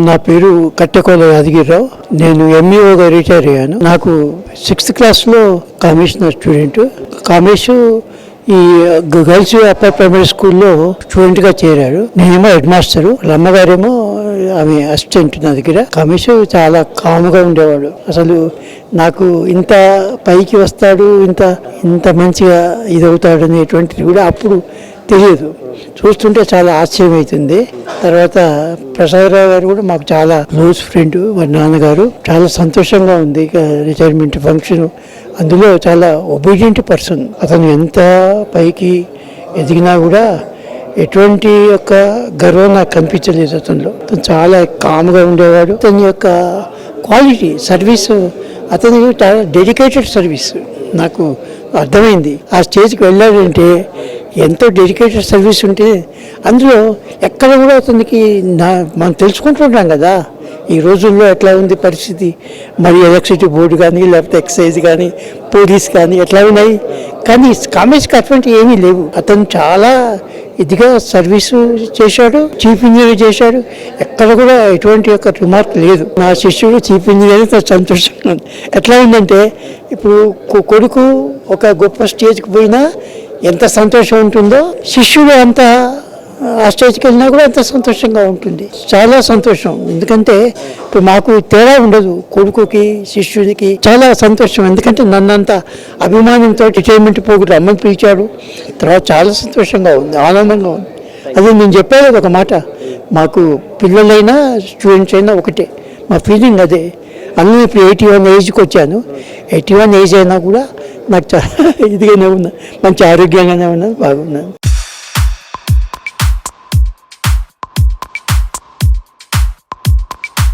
నా పేరు కట్టెకోల యాదగిరిరావు. నేను ఎంఈఓగా రిటైర్ అయ్యాను. నాకు 6th క్లాస్లో కమిషనర్ స్టూడెంట్. కామేష్ ఈ గర్ల్స్ అప్పర్ ప్రైమరీ స్కూల్లో స్టూడెంట్గా చేరాడు. నేనేమో హెడ్ మాస్టరు, వాళ్ళ అమ్మగారేమో ఆమె అసిస్టెంట్ నా దగ్గర. కమేష్ చాలా కామ్గా ఉండేవాడు. అసలు నాకు ఇంత పైకి వస్తాడు, ఇంత మంచిగా ఇదవుతాడు అనేటువంటిది కూడా అప్పుడు తెలియదు. చూస్తుంటే చాలా ఆశ్చర్యం అవుతుంది. తర్వాత ప్రసాదరావు గారు కూడా మాకు చాలా క్లోజ్ ఫ్రెండ్. వారి నాన్నగారు చాలా సంతోషంగా ఉంది రిటైర్మెంట్ ఫంక్షన్. అందులో చాలా ఒబీడియంట్ పర్సన్. అతను ఎంత పైకి ఎదిగినా కూడా ఎటువంటి యొక్క గర్వం నాకు కనిపించలేదు అతనిలో. అతను చాలా కామ్గా ఉండేవాడు. అతని యొక్క క్వాలిటీ సర్వీస్, అతని చాలా డెడికేటెడ్ సర్వీస్ నాకు అర్థమైంది. ఆ స్టేజ్కి వెళ్ళాడంటే ఎంతో డెడికేటెడ్ సర్వీస్ ఉంటే అందులో ఎక్కడ కూడా అతనికి మనం తెలుసుకుంటుంటాం కదా ఈ రోజుల్లో ఎట్లా ఉంది పరిస్థితి. మరి ఎలక్ట్రిసిటీ బోర్డు కానీ, లేకపోతే ఎక్సైజ్ కానీ, పోలీస్ కానీ ఎట్లా ఉన్నాయి. కానీ కామేష్కి అటువంటి ఏమీ లేవు. అతను చాలా ఇదిగా సర్వీసు చేశాడు, చీఫ్ ఇంజనీర్ చేశాడు. ఎక్కడ కూడా ఎటువంటి యొక్క రిమార్క్ లేదు. నా శిష్యుడు చీఫ్ ఇంజనీర్ సంతోషంగా ఉంది. ఎట్లా ఉందంటే ఇప్పుడు కొడుకు ఒక గొప్ప స్టేజ్కి పోయినా ఎంత సంతోషం ఉంటుందో, శిష్యుడు అంత ఆ స్టేజ్కి వెళ్ళినా కూడా అంత సంతోషంగా ఉంటుంది. చాలా సంతోషం. ఎందుకంటే ఇప్పుడు మాకు తేడా ఉండదు. కొడుకుకి శిష్యుడికి చాలా సంతోషం. ఎందుకంటే నన్నంత అభిమానంతో రిటైర్మెంట్ పోగు రమ్మని పిలిచాడు. తర్వాత చాలా సంతోషంగా ఉంది, ఆనందంగా ఉంది. అదే నేను చెప్పేది ఒక మాట, మాకు పిల్లలైనా స్టూడెంట్స్ అయినా ఒకటే. మా ఫీలింగ్ అదే. అన్నీ ఇప్పుడు 81 ఏజ్కి వచ్చాను. 81 ఏజ్ అయినా కూడా నాకు చాలా ఇదిగానే ఉన్నా, మంచి ఆరోగ్యంగానే ఉన్నాను, బాగున్నాను.